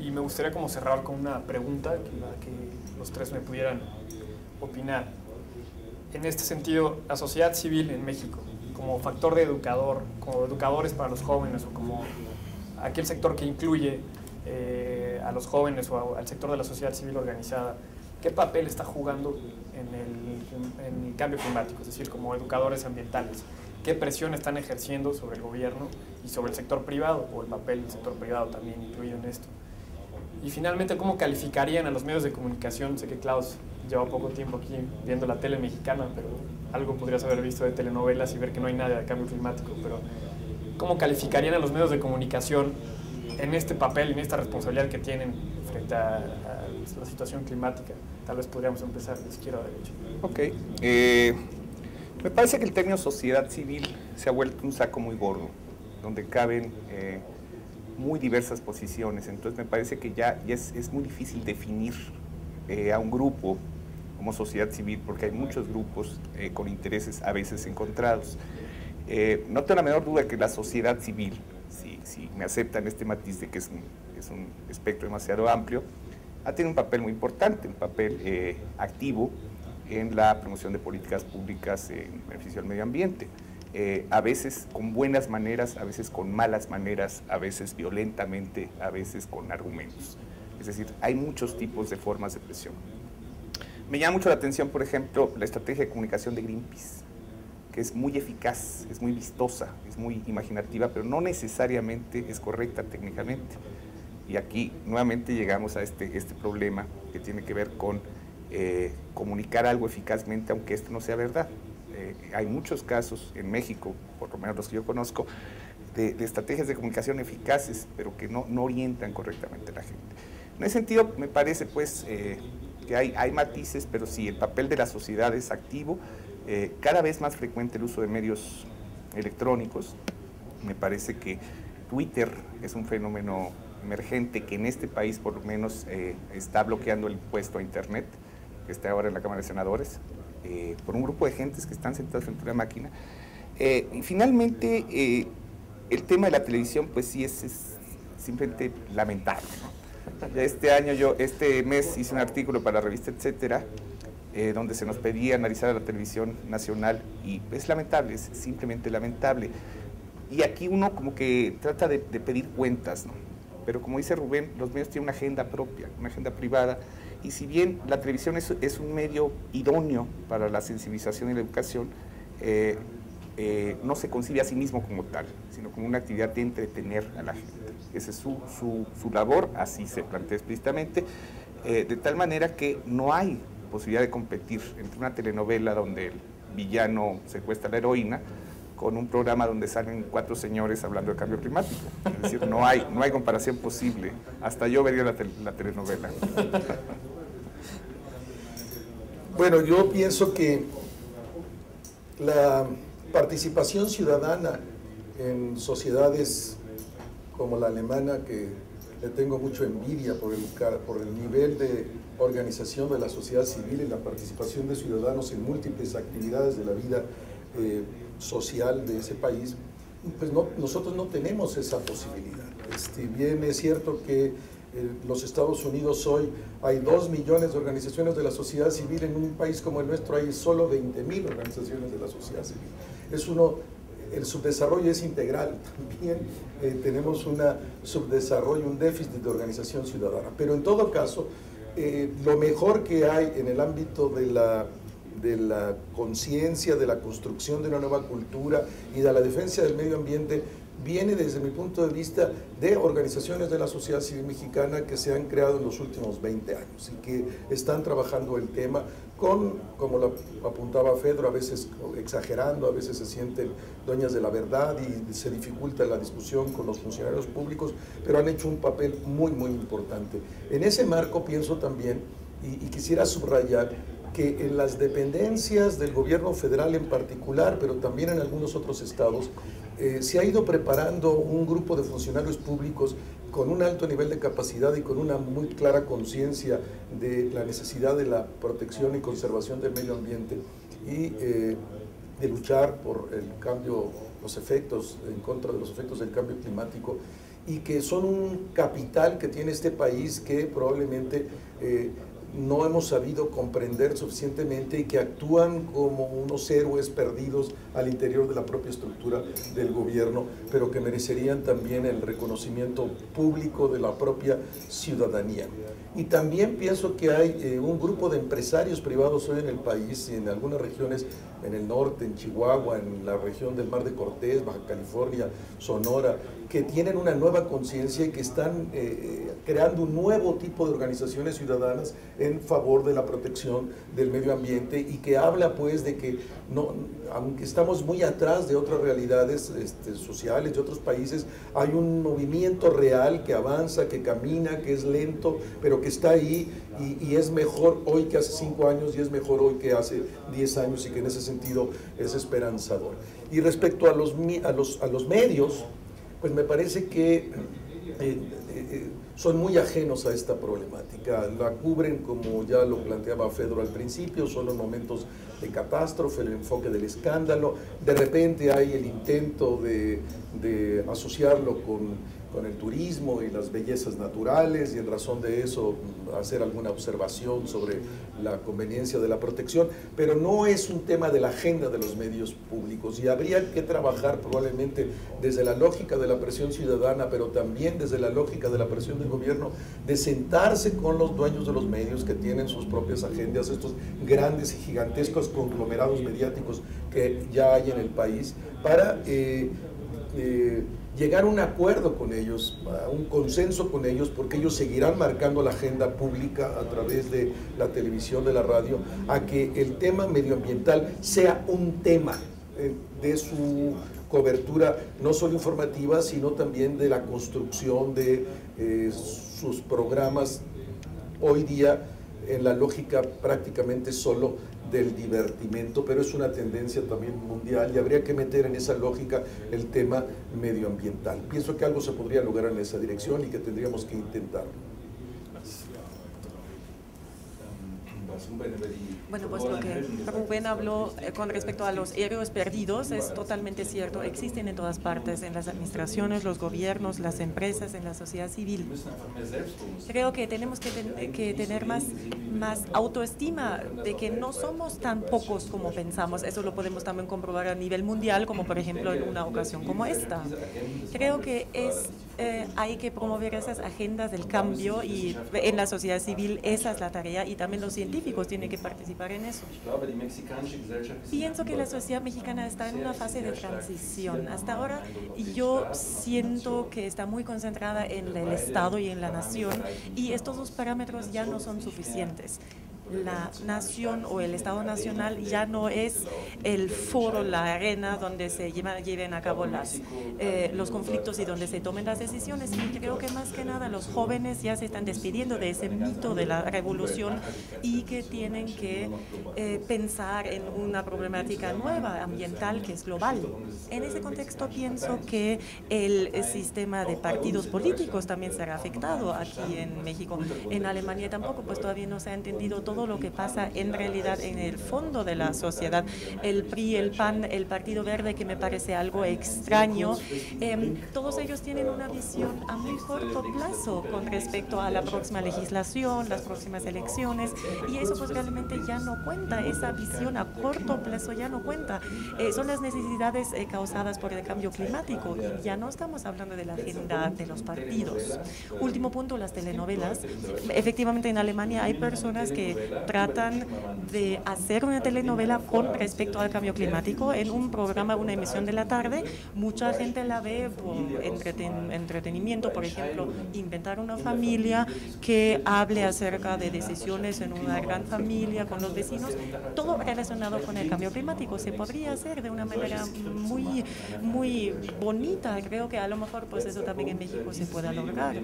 y me gustaría como cerrar con una pregunta que los tres me pudieran opinar. En este sentido, la sociedad civil en México, como factor de educador, como educadores para los jóvenes, o como aquel sector que incluye a los jóvenes o al sector de la sociedad civil organizada, ¿qué papel está jugando en el cambio climático? Es decir, como educadores ambientales, ¿qué presión están ejerciendo sobre el gobierno y sobre el sector privado, o el papel del sector privado también incluido en esto? Y finalmente, ¿cómo calificarían a los medios de comunicación? Sé que Klaus lleva poco tiempo aquí viendo la tele mexicana, pero algo podrías haber visto de telenovelas y ver que no hay nada de cambio climático, pero ¿cómo calificarían a los medios de comunicación en este papel, en esta responsabilidad que tienen frente a la situación climática? Tal vez podríamos empezar de izquierda a derecha. Ok. Me parece que el término sociedad civil se ha vuelto un saco muy gordo, donde caben muy diversas posiciones. Entonces me parece que ya es muy difícil definir a un grupo como sociedad civil, porque hay muchos grupos con intereses a veces encontrados. No tengo la menor duda que la sociedad civil, si me aceptan este matiz de que es un espectro demasiado amplio, ha tenido un papel muy importante, un papel activo en la promoción de políticas públicas en beneficio del medio ambiente. A veces con buenas maneras, a veces con malas maneras, a veces violentamente, a veces con argumentos. Es decir, hay muchos tipos de formas de presión. Me llama mucho la atención, por ejemplo, la estrategia de comunicación de Greenpeace, que es muy eficaz, es muy vistosa, es muy imaginativa, pero no necesariamente es correcta técnicamente. Y aquí nuevamente llegamos a este problema que tiene que ver con comunicar algo eficazmente, aunque esto no sea verdad. Hay muchos casos en México, por lo menos los que yo conozco, de estrategias de comunicación eficaces, pero que no orientan correctamente a la gente. En ese sentido, me parece pues que hay matices, pero sí, el papel de la sociedad es activo, cada vez más frecuente el uso de medios electrónicos. Me parece que Twitter es un fenómeno emergente que en este país por lo menos está bloqueando el impuesto a Internet, que está ahora en la Cámara de Senadores, por un grupo de gentes que están sentados frente a una máquina. Y finalmente, el tema de la televisión, pues sí, es simplemente lamentable, ¿no? Ya este mes hice un artículo para la revista Etcétera, donde se nos pedía analizar a la televisión nacional, y es lamentable, es simplemente lamentable. Y aquí uno como que trata de pedir cuentas, ¿no? Pero como dice Rubén, los medios tienen una agenda propia, una agenda privada, y si bien la televisión es un medio idóneo para la sensibilización y la educación, no se concibe a sí mismo como tal, sino como una actividad de entretener a la gente. Esa es su labor, así se plantea explícitamente, de tal manera que no hay posibilidad de competir entre una telenovela donde el villano secuestra a la heroína con un programa donde salen 4 señores hablando de cambio climático. Es decir, no hay comparación posible. Hasta yo vería la telenovela. Bueno, yo pienso que la participación ciudadana en sociedades como la alemana, que le tengo mucho envidia por el nivel de organización de la sociedad civil y la participación de ciudadanos en múltiples actividades de la vida social de ese país, pues nosotros no tenemos esa posibilidad. Bien es cierto que en los Estados Unidos hoy hay 2 millones de organizaciones de la sociedad civil. En un país como el nuestro hay solo 20.000 organizaciones de la sociedad civil. El subdesarrollo es integral, también tenemos un subdesarrollo, un déficit de organización ciudadana. Pero en todo caso, lo mejor que hay en el ámbito de la conciencia, de la construcción de una nueva cultura y de la defensa del medio ambiente viene desde mi punto de vista de organizaciones de la sociedad civil mexicana que se han creado en los últimos 20 años y que están trabajando el tema como lo apuntaba Fedro, a veces exagerando, a veces se sienten dueñas de la verdad y se dificulta la discusión con los funcionarios públicos, pero han hecho un papel muy, muy importante. En ese marco pienso también, y quisiera subrayar, que en las dependencias del gobierno federal en particular, pero también en algunos otros estados, se ha ido preparando un grupo de funcionarios públicos con un alto nivel de capacidad y con una muy clara conciencia de la necesidad de la protección y conservación del medio ambiente y de luchar por el cambio, en contra de los efectos del cambio climático. y que son un capital que tiene este país que probablemente no hemos sabido comprender suficientemente y que actúan como unos héroes perdidos al interior de la propia estructura del gobierno, pero que merecerían también el reconocimiento público de la propia ciudadanía. Y también pienso que hay un grupo de empresarios privados hoy en el país y en algunas regiones, en el norte, en Chihuahua, en la región del Mar de Cortés, Baja California, Sonora, que tienen una nueva conciencia y que están creando un nuevo tipo de organizaciones ciudadanas en favor de la protección del medio ambiente y que habla pues de que no, aunque estamos muy atrás de otras realidades sociales de otros países, hay un movimiento real que avanza, que camina, que es lento, pero que está ahí y es mejor hoy que hace 5 años y es mejor hoy que hace 10 años y que en ese sentido es esperanzador. Y respecto a los medios, pues me parece que son muy ajenos a esta problemática, la cubren como ya lo planteaba Fedro al principio, son los momentos de catástrofe, el enfoque del escándalo, de repente hay el intento de asociarlo con el turismo y las bellezas naturales y en razón de eso hacer alguna observación sobre la conveniencia de la protección, pero no es un tema de la agenda de los medios públicos y habría que trabajar probablemente desde la lógica de la presión ciudadana, pero también desde la lógica de la presión del gobierno, de sentarse con los dueños de los medios que tienen sus propias agendas, estos grandes y gigantescos conglomerados mediáticos que ya hay en el país, para llegar a un acuerdo con ellos, a un consenso con ellos, porque ellos seguirán marcando la agenda pública a través de la televisión, de la radio, a que el tema medioambiental sea un tema de su cobertura, no solo informativa, sino también de la construcción de sus programas hoy día en la lógica prácticamente solo del divertimento, pero es una tendencia también mundial y habría que meter en esa lógica el tema medioambiental. Pienso que algo se podría lograr en esa dirección y que tendríamos que intentarlo. Bueno, pues lo que Rubén habló con respecto a los héroes perdidos es totalmente cierto. Existen en todas partes, en las administraciones, los gobiernos, las empresas, en la sociedad civil. Creo que tenemos que tener más autoestima de que no somos tan pocos como pensamos. Eso lo podemos también comprobar a nivel mundial, como por ejemplo en una ocasión como esta. Creo que hay que promover esas agendas del cambio y en la sociedad civil esa es la tarea y también los científicos tienen que participar en eso. Pienso que la sociedad mexicana está en una fase de transición. Hasta ahora yo siento que está muy concentrada en el Estado y en la nación y estos dos parámetros ya no son suficientes. La nación o el Estado nacional ya no es el foro, la arena donde se lleven a cabo los conflictos y donde se tomen las decisiones. Y creo que más que nada los jóvenes ya se están despidiendo de ese mito de la revolución y que tienen que pensar en una problemática nueva, ambiental, que es global. En ese contexto pienso que el sistema de partidos políticos también será afectado aquí en México. En Alemania tampoco, pues todavía no se ha entendido todo lo que pasa en realidad en el fondo de la sociedad. El PRI, el PAN, el Partido Verde, que me parece algo extraño, todos ellos tienen una visión a muy corto plazo con respecto a la próxima legislación, las próximas elecciones, y eso pues realmente ya no cuenta, esa visión a corto plazo ya no cuenta. Son las necesidades causadas por el cambio climático y ya no estamos hablando de la agenda de los partidos. Último punto, las telenovelas. Efectivamente en Alemania hay personas que tratan de hacer una telenovela con respecto al cambio climático en un programa, una emisión de la tarde. Mucha gente la ve por entretenimiento, por ejemplo, Inventar una familia, que hable acerca de decisiones en una gran familia con los vecinos, todo relacionado con el cambio climático. Se podría hacer de una manera muy bonita. Creo que a lo mejor pues eso también en México se pueda lograr.